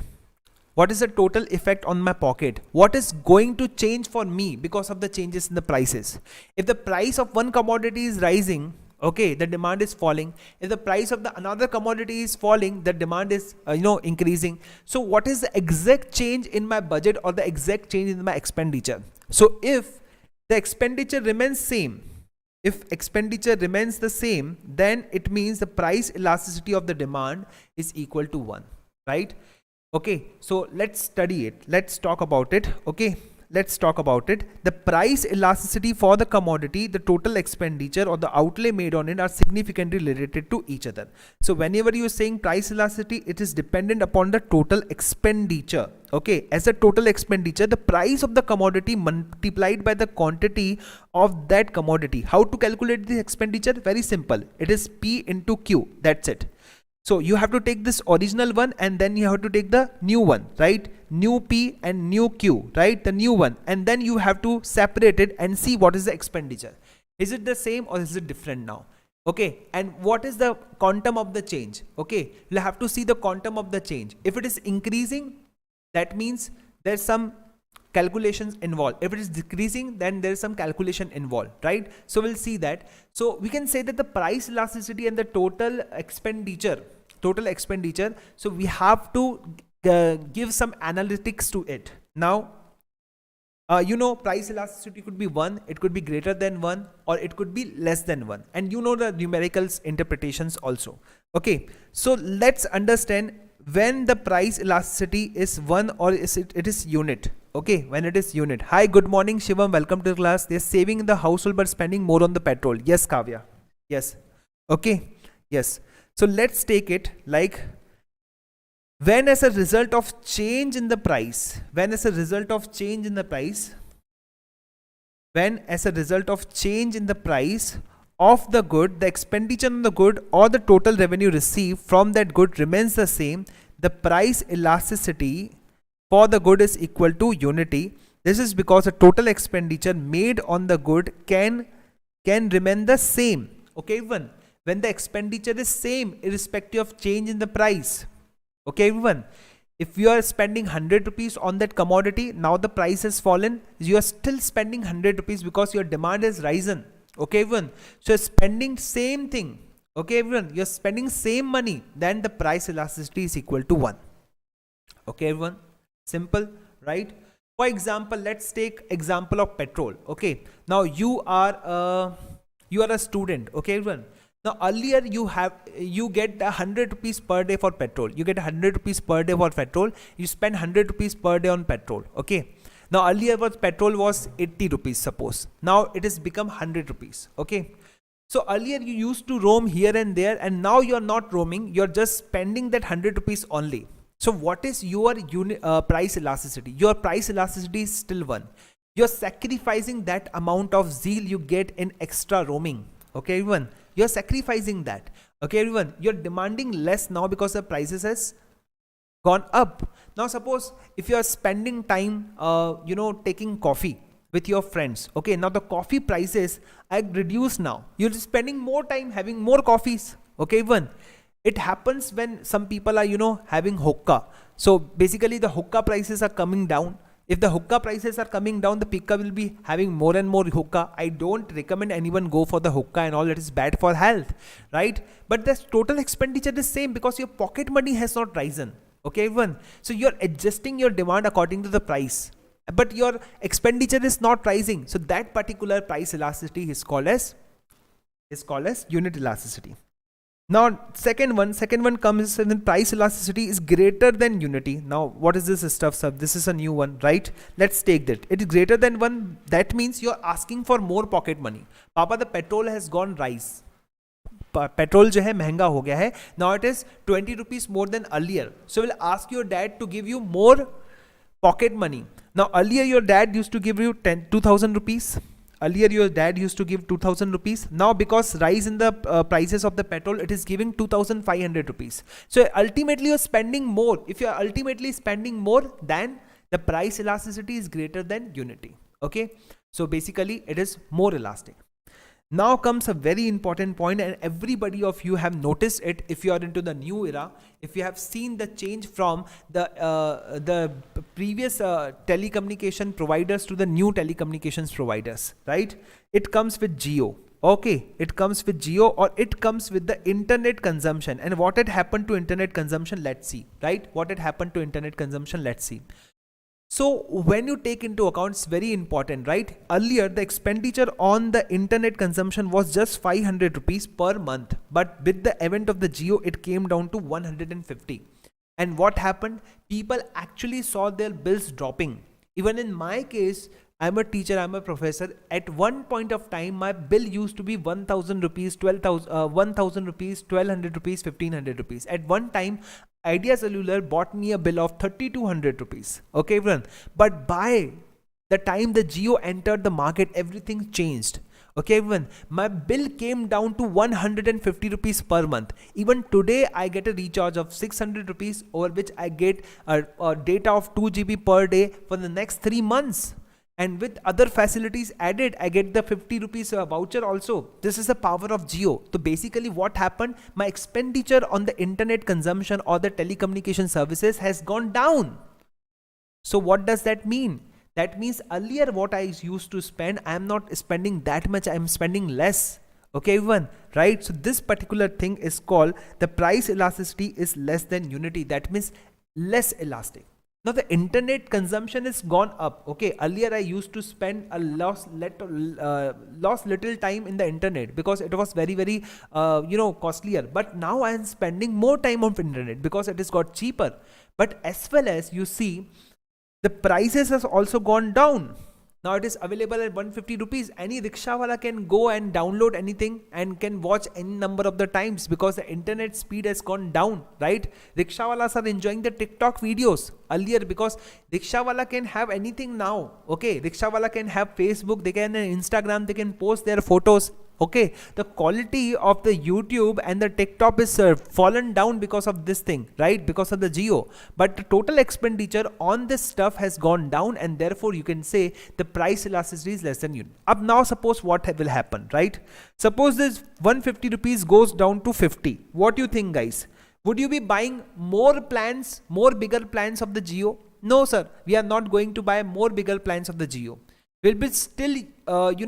What is the total effect on my pocket? What is going to change for me because of the changes in the prices? If the price of one commodity is rising, okay, the demand is falling. If the price of the another commodity is falling, the demand is increasing. So what is the exact change in my budget or the exact change in my expenditure? So if the expenditure remains same, if expenditure remains the same, then it means the price elasticity of the demand is equal to 1, right? Okay, so let's study it. Let's talk about it. Okay, let's talk about it. The price elasticity for the commodity, the total expenditure or the outlay made on it are significantly related to each other. So whenever you are saying price elasticity, it is dependent upon the total expenditure. Okay, as a total expenditure, the price of the commodity multiplied by the quantity of that commodity. How to calculate the expenditure? Very simple. It is P into Q. That's it. So you have to take this original one and then you have to take the new one, right? New P and new Q, right? The new one. And then you have to separate it and see what is the expenditure. Is it the same or is it different now? Okay. And what is the quantum of the change? Okay. You have to see the quantum of the change. If it is increasing, that means there's some calculations involved. If it is decreasing, then there is some calculation involved, right? So we'll see that. So we can say that the price elasticity and the total expenditure, so we have to give some analytics to it. Now, price elasticity could be 1, it could be greater than 1, or it could be less than 1. And the numericals interpretations also. Okay, so let's understand when the price elasticity is 1 or it is unit. Okay, when it is unit. Hi, good morning, Shivam. Welcome to the class. They're saving in the household but spending more on the petrol. Yes, Kavya. Yes. Okay. Yes. So let's take it like when as a result of change in the price, when as a result of change in the price of the good, the expenditure on the good or the total revenue received from that good remains the same, the price elasticity for the good is equal to unity. This is because the total expenditure made on the good can remain the same. Okay, everyone. When the expenditure is same irrespective of change in the price. Okay, everyone. If you are spending 100 rupees on that commodity, now the price has fallen, you are still spending 100 rupees because your demand has risen. Okay, everyone. So you're spending same thing. Okay, everyone. You're spending same money, then the price elasticity is equal to 1. Okay, everyone. Simple, right? For example, let's take example of petrol. Okay, now you are a student. Okay, everyone. Now earlier you get 100 rupees per day for petrol. You get 100 rupees per day for petrol. You spend 100 rupees per day on petrol. Okay. Now earlier petrol was 80 rupees suppose. Now it has become 100 rupees. Okay. So earlier you used to roam here and there, and now you're not roaming. You're just spending that 100 rupees only. So what is your price elasticity? Your price elasticity is still 1. You're sacrificing that amount of zeal you get in extra roaming. Okay, everyone. You're sacrificing that. Okay, everyone. You're demanding less now because the prices has gone up. Now suppose if you are spending time taking coffee with your friends. Okay, now the coffee prices are reduced now. You're spending more time having more coffees. Okay, everyone. It happens when some people are having hookah. So basically the hookah prices are coming down. If the hookah prices are coming down, the people will be having more and more hookah. I don't recommend anyone go for the hookah and all. It is bad for health, right? But the total expenditure is same because your pocket money has not risen. Okay, everyone. So you're adjusting your demand according to the price, but your expenditure is not rising. So that particular price elasticity is called as unit elasticity. Now second one comes when price elasticity is greater than unity. Now what is this stuff, sir? This is a new one, right? Let's take that. It is greater than 1. That means you're asking for more pocket money. Papa, the petrol has gone rise. Petrol जो है महंगा हो गया है. Now it is 20 rupees more than earlier. So we'll ask your dad to give you more pocket money. Now earlier your dad used to give you 2,000 rupees. Earlier your dad used to give 2,000 rupees. Now because rise in the prices of the petrol, it is giving 2,500 rupees. So ultimately you're spending more. If you're ultimately spending more, then the price elasticity is greater than unity. Okay. So basically it is more elastic. Now comes a very important point, and everybody of you have noticed it if you are into the new era. If you have seen the change from the previous telecommunication providers to the new telecommunications providers, right? It comes with Geo. Okay, it comes with Geo, or it comes with the internet consumption. And what had happened to internet consumption? Let's see, right? What had happened to internet consumption? Let's see. So when you take into account, it's very important, right? Earlier, the expenditure on the internet consumption was just 500 rupees per month. But with the advent of the Geo, it came down to 150. And what happened? People actually saw their bills dropping. Even in my case, I'm a teacher, I'm a professor. At one point of time, my bill used to be 1,000 rupees, 1,000 rupees, 1,200 rupees, 1,500 rupees. At one time, Idea Cellular bought me a bill of 3,200 rupees. Okay, everyone. But by the time the Geo entered the market, everything changed. Okay, everyone. My bill came down to 150 rupees per month. Even today, I get a recharge of 600 rupees, over which I get a data of 2 GB per day for the next 3 months. And with other facilities added, I get the 50 rupees voucher also. This is the power of Geo. So basically what happened, my expenditure on the internet consumption or the telecommunication services has gone down. So what does that mean? That means earlier what I used to spend, I am not spending that much, I am spending less. Okay, everyone, right? So this particular thing is called the price elasticity is less than unity. That means less elastic. Now the internet consumption is gone up. Okay, earlier I used to spend lost little time in the internet because it was very costlier. But now I am spending more time on internet because it has got cheaper. But as well as you see, the prices has also gone down. Now it is available at 150 rupees. Any rickshaw wala can go and download anything and can watch any number of the times because the internet speed has gone down, right? Rickshaw walas are enjoying the TikTok videos earlier because rickshaw wala can have anything now. Okay, rickshaw wala can have Facebook, they can Instagram, they can post their photos. Okay, the quality of the YouTube and the TikTok is fallen down because of this thing, right? Because of the Geo. But the total expenditure on this stuff has gone down, and therefore you can say the price elasticity is less than unit. Up now, suppose what will happen, right? Suppose this 150 rupees goes down to 50. What do you think, guys? Would you be buying more plans, more bigger plans of the Geo? No, sir. We are not going to buy more bigger plans of the Geo. We'll be still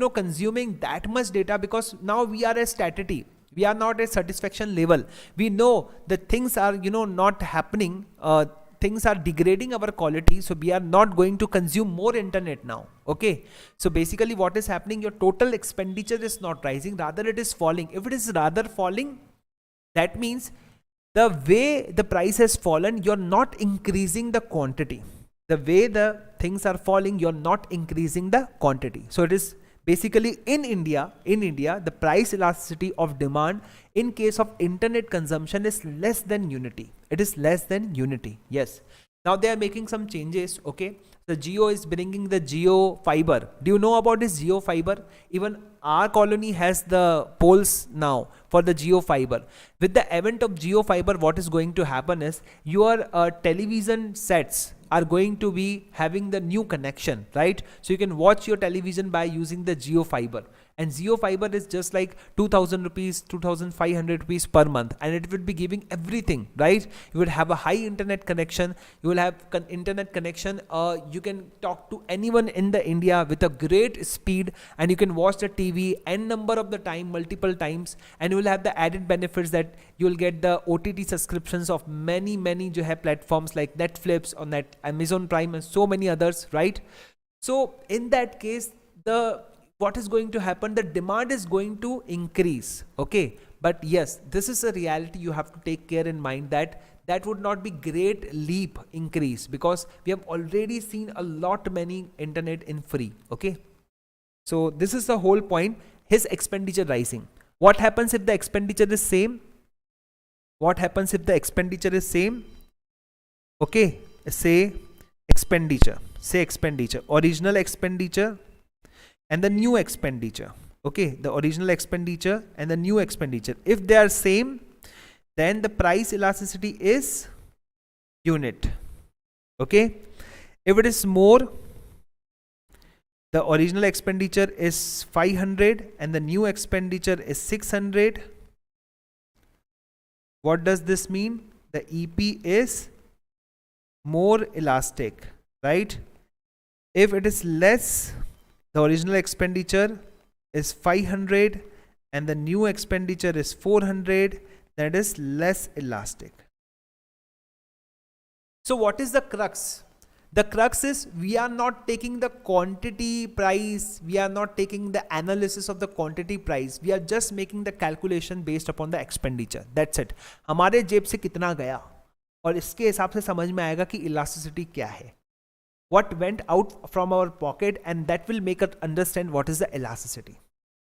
consuming that much data because now we are at staticity. We are not at satisfaction level. We know that things are not happening things are degrading our quality, so we are not going to consume more internet now. Okay, so basically what is happening, your total expenditure is not rising, rather it is falling. If it is rather falling, that means the way the price has fallen, you're not increasing the quantity. The way the things are falling, you're not increasing the quantity. So it is basically in India, the price elasticity of demand in case of internet consumption is less than unity. It is less than unity. Yes. Now they are making some changes. Okay. The Jio is bringing the Jio fiber. Do you know about this Jio fiber? Even our colony has the poles now for the Jio fiber. With the advent of Jio fiber, what is going to happen is your television sets are going to be having the new connection, right? So you can watch your television by using the Jio fiber. And Jio fiber is just like 2000 rupees, 2500 rupees per month, and it will be giving everything, right? You would have a high internet connection. You will have internet connection. You can talk to anyone in the India with a great speed, and you can watch the TV n number of the time, multiple times, and you will have the added benefits that you will get the OTT subscriptions of many जो है platforms like Netflix or Amazon Prime and so many others, right? So in that case, what is going to happen, the demand is going to increase. Okay, but yes, this is a reality. You have to take care in mind that would not be great leap increase, because we have already seen a lot many internet in free. Okay, so this is the whole point. His expenditure rising. What happens if the expenditure is same? What happens if the expenditure is same? Okay, say expenditure, original expenditure and the new expenditure. Okay, the original expenditure and the new expenditure, if they are same, then the price elasticity is unit. Okay, if it is more, the original expenditure is 500 and the new expenditure is 600. What does this mean? The EP is more elastic, right? If it is less, the original expenditure is 500 and the new expenditure is 400, that is less elastic. So what is the crux? The crux is we are not taking the quantity price, we are not taking the analysis of the quantity price, we are just making the calculation based upon the expenditure. That's it. हमारे जेब से कितना गया और इसके हिसाब से समझ में आएगा कि elasticity क्या है. What went out from our pocket, and that will make us understand what is the elasticity.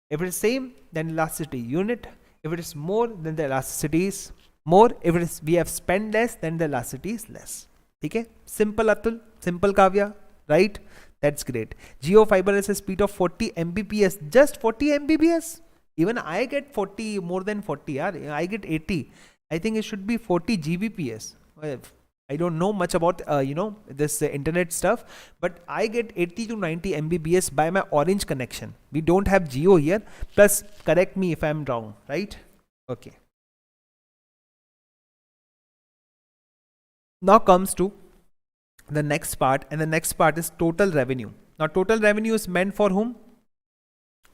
If it is same, then elasticity unit. If it is more, then the elasticity is more. If it is we have spent less, then the elasticity is less. Okay, simple Atul, simple Kavya, right? That's great. Jio fiber has a speed of 40 Mbps, just 40 Mbps. Even I get 40, more than 40. Yeah? I get 80. I think it should be 40 Gbps. I don't know much about this internet stuff, but I get 80 to 90 Mbps by my Orange connection. We don't have Jio here. Plus, correct me if I'm wrong, right? Okay. Now comes to the next part, and the next part is total revenue. Now total revenue is meant for whom?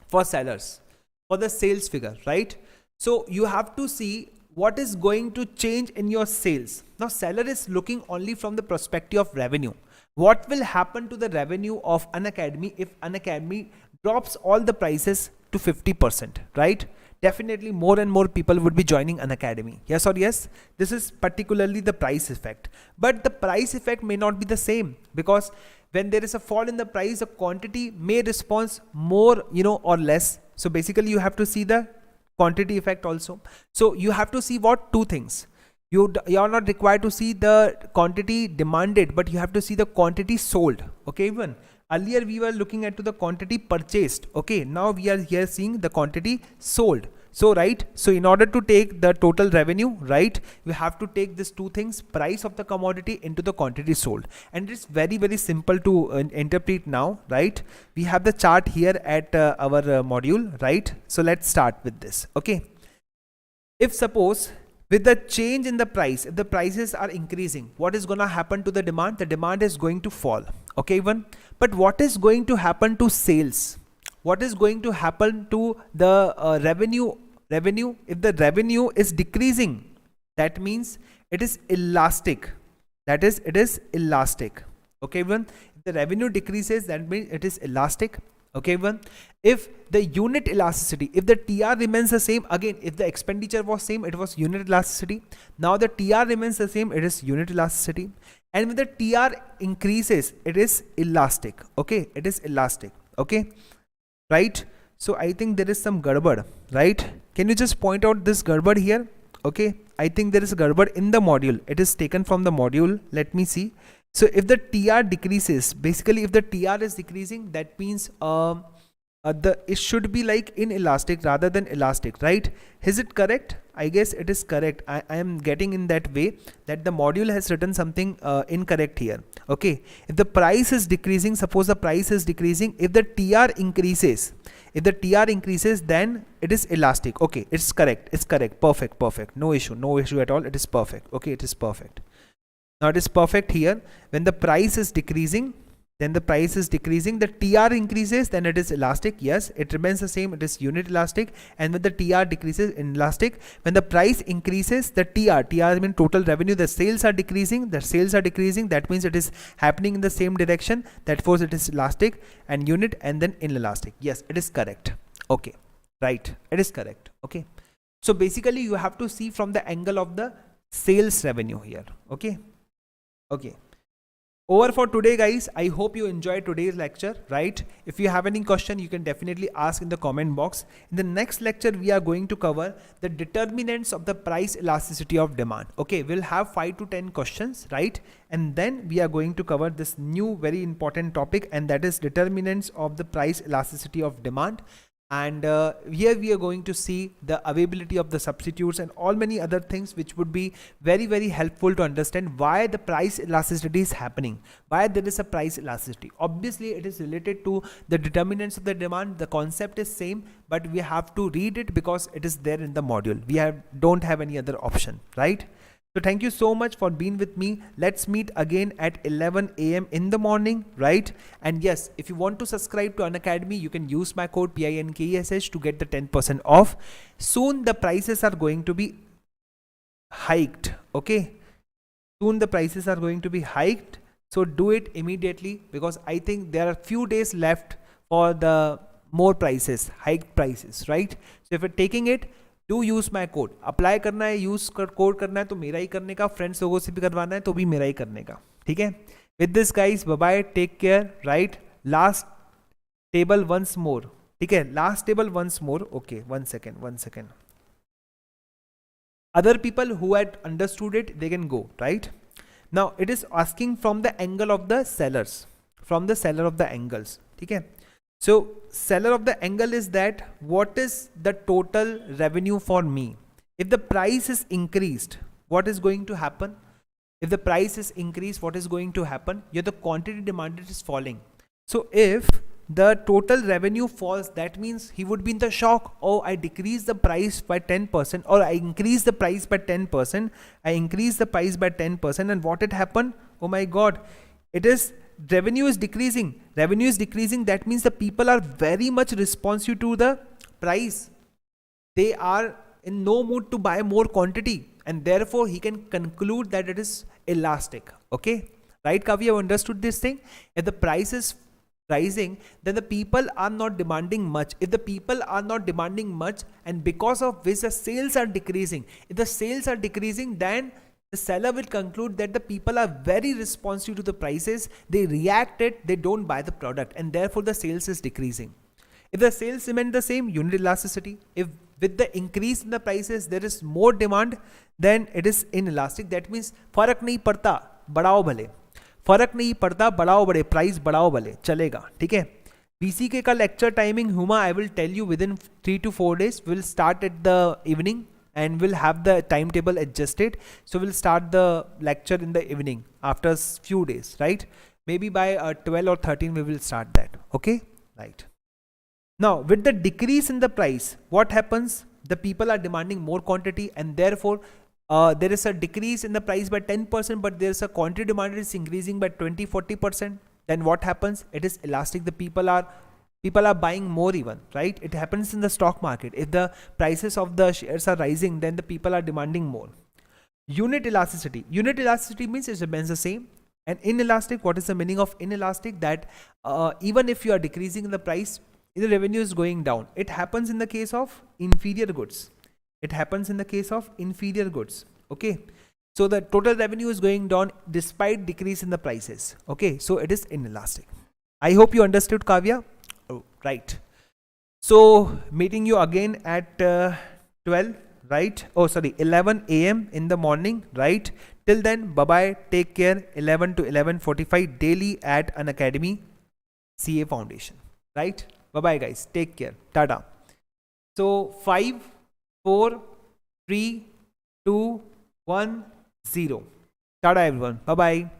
For sellers, for the sales figure, right? So you have to see what is going to change in your sales. Now seller is looking only from the perspective of revenue. What will happen to the revenue of Unacademy if Unacademy drops all the prices to 50%, right? Definitely more and more people would be joining Unacademy. Yes or yes? This is particularly the price effect. But the price effect may not be the same, because when there is a fall in the price, the quantity may respond more, or less. So basically you have to see the quantity effect also. So you have to see what? Two things. You are not required to see the quantity demanded, but you have to see the quantity sold. Okay, even earlier we were looking at the quantity purchased. Okay, now we are here seeing the quantity sold. So right, so in order to take the total revenue, right, you have to take these two things, price of the commodity into the quantity sold. And it's very, very simple to interpret now, right? We have the chart here at our module, right? So let's start with this. Okay, if suppose with the change in the price, if the prices are increasing, what is going to happen to the demand? The demand is going to fall. Okay, even. But what is going to happen to sales? What is going to happen to the revenue? If the revenue is decreasing, that means it is elastic. that is it is elastic. Okay everyone, if the revenue decreases, that means it is elastic. Okay everyone, if the unit elasticity, if the TR remains the same, again if the expenditure was same, it was unit elasticity. Now the TR remains the same, it is unit elasticity. And when the TR increases, it is elastic. Okay, it is elastic. Okay, right? So I think there is some garbad, right? Can you just point out this garbad here? Okay, I think there is a garbad in the module. It is taken from the module. Let me see. So if the TR decreases, basically if the TR is decreasing, that means it should be like inelastic rather than elastic, right? Is it correct? I guess it is correct. I am getting in that way that the module has written something incorrect here. Okay, if the price is decreasing, suppose the price is decreasing, if the TR increases, then it is elastic. Okay, it's correct. It's correct. Perfect. No issue at all. It is perfect. Okay, it is perfect. Now it is perfect here. When the price is decreasing, then the price is decreasing, the TR increases, then it is elastic. Yes, it remains the same, it is unit elastic. And when the TR decreases, inelastic. When the price increases, the TR means total revenue, the sales are decreasing, that means it is happening in the same direction, therefore it is elastic. And unit and then inelastic. Yes, it is correct. Okay, right, it is correct. Okay, so basically you have to see from the angle of the sales revenue here. Okay. Over for today guys. I hope you enjoyed today's lecture, right? If you have any question, you can definitely ask in the comment box. In the next lecture, we are going to cover the determinants of the price elasticity of demand. Okay, we'll have 5 to 10 questions, right? And then we are going to cover this new very important topic, and that is determinants of the price elasticity of demand. And here we are going to see the availability of the substitutes and all many other things which would be very helpful to understand why the price elasticity is happening, why there is a price elasticity. Obviously it is related to the determinants of the demand. The concept is same, but we have to read it because it is there in the module. We don't have any other option, right? So thank you so much for being with me. Let's meet again at 11 AM in the morning, right? And yes, if you want to subscribe to Unacademy, you can use my code PINKESH to get the 10% off. Soon the prices are going to be hiked. Okay, soon the prices are going to be hiked. So do it immediately, because I think there are few days left for the more prices, hiked prices, right? So if you're taking it, do use my code. Apply करना है, use code करना है तो मेरा ही करने का, friends लोगों से भी करवाना है तो भी मेरा ही करने का, ठीक है? With this guys, bye bye, take care, right? Last table once more, ठीक है? Last table once more. Okay, one second. Other people who had understood it, they can go, right? Now it is asking from the angle of the sellers, from the seller of the angles, ठीक है? So seller of the angle is that what is the total revenue for me? If the price is increased, what is going to happen? If the price is increased, what is going to happen? Here the quantity demanded is falling. So if the total revenue falls, that means he would be in the shock. Oh, I decrease the price by 10%, or I increase the price by 10%. I increase the price by 10%, and what had happened? Oh my God, it is revenue is decreasing. That means the people are very much responsive to the price. They are in no mood to buy more quantity, and therefore he can conclude that it is elastic. Okay, right? Kavi, have understood this thing? If the price is rising, then the people are not demanding much. If the people are not demanding much, and because of which the sales are decreasing, if the sales are decreasing, then the seller will conclude that the people are very responsive to the prices. They react it, they don't buy the product, and therefore the sales is decreasing. If the sales remain the same, unit elasticity. If with the increase in the prices there is more demand, then it is inelastic. That means फर्क नहीं पड़ता, बढ़ाओ भले, फर्क नहीं पड़ता, बढ़ाओ बड़े, प्राइस बढ़ाओ भले, चलेगा, ठीक है? BCK का lecture timing, Huma, I will tell you within 3 to 4 days. We'll start at the evening, and we'll have the timetable adjusted. So we'll start the lecture in the evening after few days, right? Maybe by 12 or 13 we will start that. Okay, right? Now with the decrease in the price, what happens? The people are demanding more quantity, and therefore there is a decrease in the price by 10%, but there is a quantity demanded is increasing by 20-40%. Then what happens? It is elastic. The people are buying more even, right? It happens in the stock market. If the prices of the shares are rising, then the people are demanding more. Unit elasticity. Unit elasticity means it remains the same. And inelastic, what is the meaning of inelastic? That even if you are decreasing the price, the revenue is going down. It happens in the case of inferior goods. It happens in the case of inferior goods. Okay. So the total revenue is going down despite decrease in the prices. Okay. So it is inelastic. I hope you understood, Kavya. Oh, right. So meeting you again at 12, right? Oh, sorry, 11 a.m. in the morning, right? Till then, bye-bye. Take care. 11 to 11:45 daily at Unacademy CA Foundation, right? Bye-bye, guys. Take care. Tada. So 5, 4, 3, 2, 1, 0. Tada, everyone. Bye-bye.